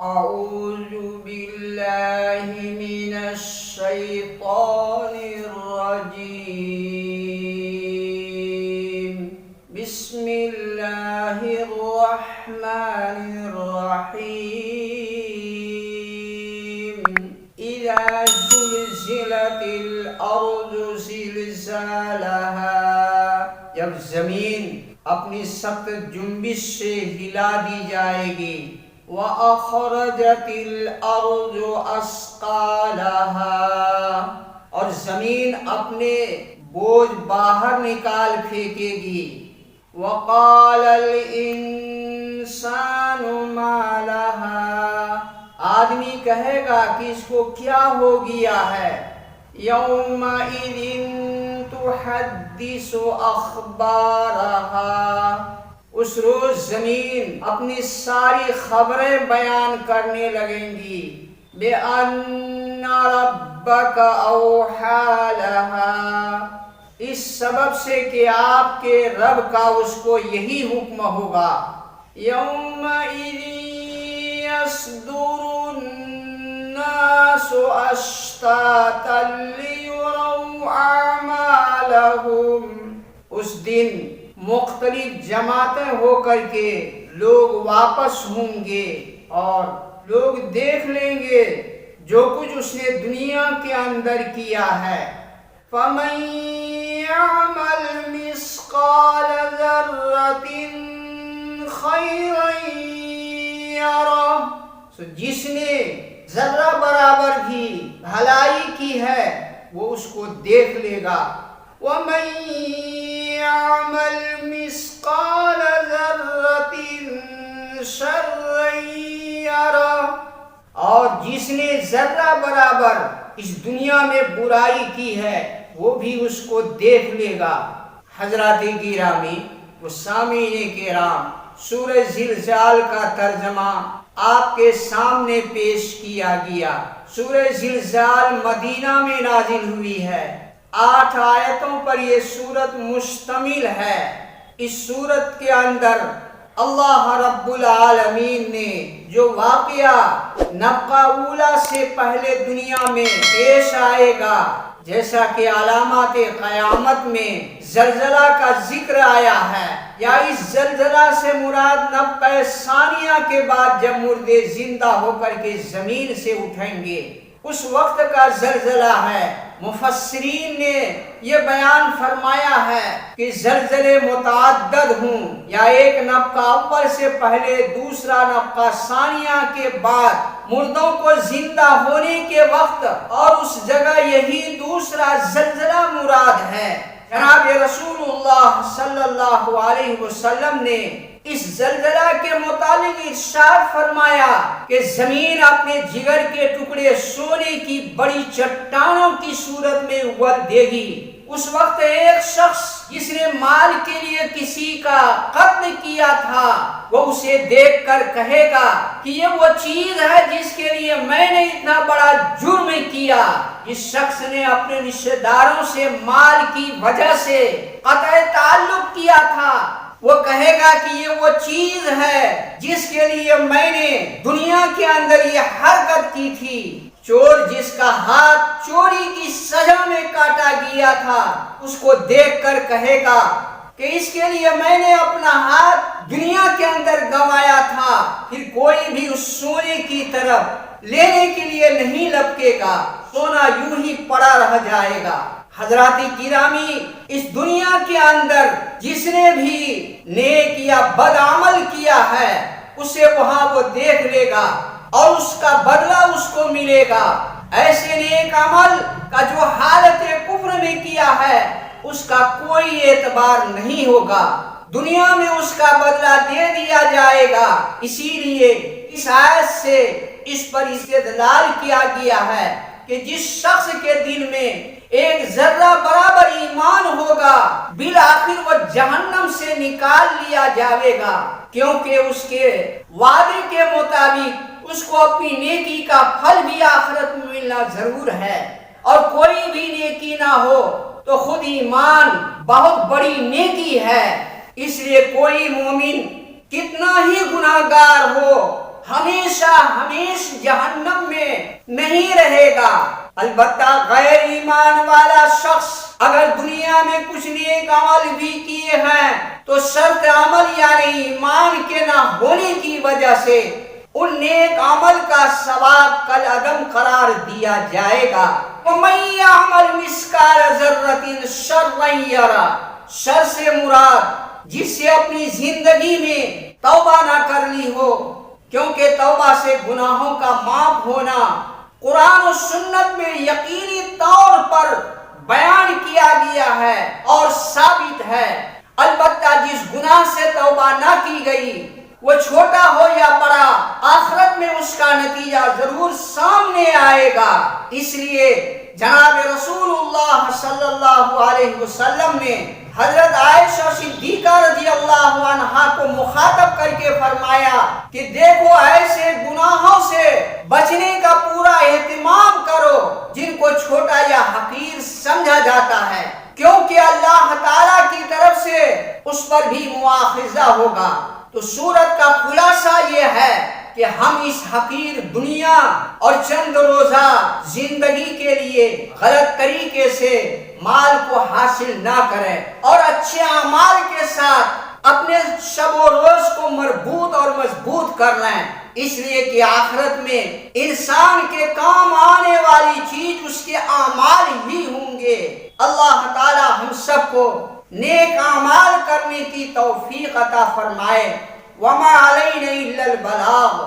أعوذ بالله من الشيطان الرجيم. بسم الله الرحمن الرحيم. إذا زلزلت الأرض زلزالها. جب زمین اپنی سخت جنبش سے ہلا دی جائے گی. وَأَخْرَجَتِ الْأَرْضُ أَثْقَالَهَا. اور زمین اپنے بوجھ باہر نکال پھینکے گی. وَقَالَ الْإِنسَانُ مَا لَهَا. آدمی کہے گا کہ اس کو کیا ہو گیا ہے. يَوْمَئِذٍ تُحَدِّثُ أَخْبَارَهَا. اس روز زمین اپنی ساری خبریں بیان کرنے لگیں گی. بِأَنَّ رَبَّكَ أَوْحَىٰ لَهَا. اس سبب سے کہ آپ کے رب کا اس کو یہی حکم ہوگا. يَوْمَئِذٍ يَصْدُرُ النَّاسُ أَشْتَاتًا لِيُرَوْا أَعْمَالَهُمْ. اس دن مختلف جماعتیں ہو کر کے لوگ واپس ہوں گے اور لوگ دیکھ لیں گے جو کچھ اس نے دنیا کے اندر کیا ہے. فَمَن يَعْمَلْ مِثْقَالَ ذَرَّةٍ خَيْرًا يَرَهُ. جس نے ذرہ برابر بھی بھلائی کی ہے وہ اس کو دیکھ لے گا. وَمَن يَعْمَلْ مِثْقَالَ ذَرَّةٍ شَرًّا يَرَهُ. اور جس نے ذرہ برابر اس دنیا میں برائی کی ہے وہ بھی اس کو دیکھ لے گا. حضرات گرامی و سامعین کرام، سورہ زلزال کا ترجمہ آپ کے سامنے پیش کیا گیا. سورہ زلزال مدینہ میں نازل ہوئی ہے. 8 آیتوں پر یہ سورت مشتمل ہے. اس سورت کے اندر اللہ رب العالمین نے جو واقعہ نفخہ اولیٰ سے پہلے دنیا میں پیش آئے گا، جیسا کہ علامات قیامت میں زلزلہ کا ذکر آیا ہے، یا اس زلزلہ سے مراد نفخہ ثانیہ کے بعد جب مردے زندہ ہو کر کے زمین سے اٹھیں گے اس وقت کا زلزلہ ہے. مفسرین نے یہ بیان فرمایا ہے کہ زلزلے متعدد ہوں یا ایک نفخہ اول سے پہلے، دوسرا نفخہ ثانیہ کے بعد، مردوں کو زندہ ہونے کے وقت، اور اس جگہ یہی دوسرا زلزلہ مراد ہے. جناب رسول اللہ صلی اللہ علیہ وسلم نے اس زلزلہ کے متعلق ارشاد فرمایا کہ زمین اپنے جگر کے ٹکڑے سونے کی بڑی چٹانوں کی صورت میں اگل دے گی. اس وقت ایک شخص جس نے مال کے لیے کسی کا قتل کیا تھا وہ اسے دیکھ کر کہے گا کہ یہ وہ چیز ہے جس کے لیے میں نے اتنا بڑا جرم کیا. جس شخص نے اپنے رشتہ داروں سے مال کی وجہ سے قطع تعلق کیا تھا وہ کہے گا کہ یہ وہ چیز ہے جس کے لیے میں نے دنیا کے اندر یہ حرکت کی تھی. چور جس کا ہاتھ چوری کی سزا میں کاٹا گیا تھا اس کو دیکھ کر کہے گا کہ اس کے لیے میں نے اپنا ہاتھ دنیا کے اندر گنوایا تھا. پھر کوئی بھی اس سونے کی طرف لینے کے لیے نہیں لپکے گا، سونا یوں ہی پڑا رہ جائے گا. حضرات گرامی، اس دنیا کے اندر جس نے بھی نیک یا بد عمل کیا ہے اسے وہاں وہ دیکھ لے گا اور اس کا بدلہ اس کو ملے گا. ایسے نیک عمل کا جو حالت کفر میں کیا ہے اس کا کوئی اعتبار نہیں ہوگا، دنیا میں اس کا بدلہ دے دیا جائے گا. اسی لیے اس آیت سے اس پر استدلال کیا گیا ہے کہ جس شخص کے دل میں ایک ذرہ برابر ایمان ہوگا بالآخر وہ جہنم سے نکال لیا جائے گا، کیونکہ اس کے وعدے کے مطابق اس کو اپنی نیکی کا پھل بھی آخرت میں ملنا ضرور ہے. اور کوئی بھی نیکی نہ ہو تو خود ایمان بہت بڑی نیکی ہے. اس لیے کوئی مومن کتنا ہی گناہگار ہو ہمیشہ ہمیشہ جہنم میں نہیں رہے گا۔ البتہ غیر ایمان والا شخص اگر دنیا میں کچھ نیک عمل بھی کیے ہیں تو شرط عمل یعنی ایمان کے نہ ہونے کی وجہ سے ان نیک عمل کا ثواب کل عدم قرار دیا جائے گا۔ وَمَن يَعْمَلْ مِثْقَالَ ذَرَّةٍ شَرًّا يَرَهُ، شر سے مراد جس سے اپنی زندگی میں توبہ نہ کر لی ہو، کیونکہ توبہ سے گناہوں کا معاف ہونا قرآن و سنت میں یقینی طور پر بیان کیا گیا ہے اور ثابت ہے۔ البتہ جس گناہ سے توبہ نہ کی گئی وہ چھوٹا ہو یا بڑا، آخرت میں اس کا نتیجہ ضرور سامنے آئے گا۔ اس لیے جناب رسول اللہ صلی اللہ علیہ وسلم نے حضرت عائشہ صدیقہ رضی اللہ عنہا کو مخاطب کر کے فرمایا کہ دیکھو ایسے گناہوں سے بچنے کا پورا اہتمام کرو جن کو چھوٹا یا حقیر سمجھا جاتا ہے، کیونکہ اللہ تعالیٰ کی طرف سے اس پر بھی مواخذہ ہوگا۔ تو سورت کا خلاصہ یہ ہے کہ ہم اس حقیر دنیا اور چند روزہ زندگی کے لیے غلط طریقے سے مال کو حاصل نہ کریں اور اچھے اعمال کے ساتھ اپنے شب و روز کو مربوط اور مضبوط کر لیں، اس لیے کہ آخرت میں انسان کے کام آنے والی چیز اس کے اعمال ہی ہوں گے۔ اللہ تعالی ہم سب کو نیک اعمال کرنے کی توفیق عطا فرمائے۔ وما علینا الا البلاغ۔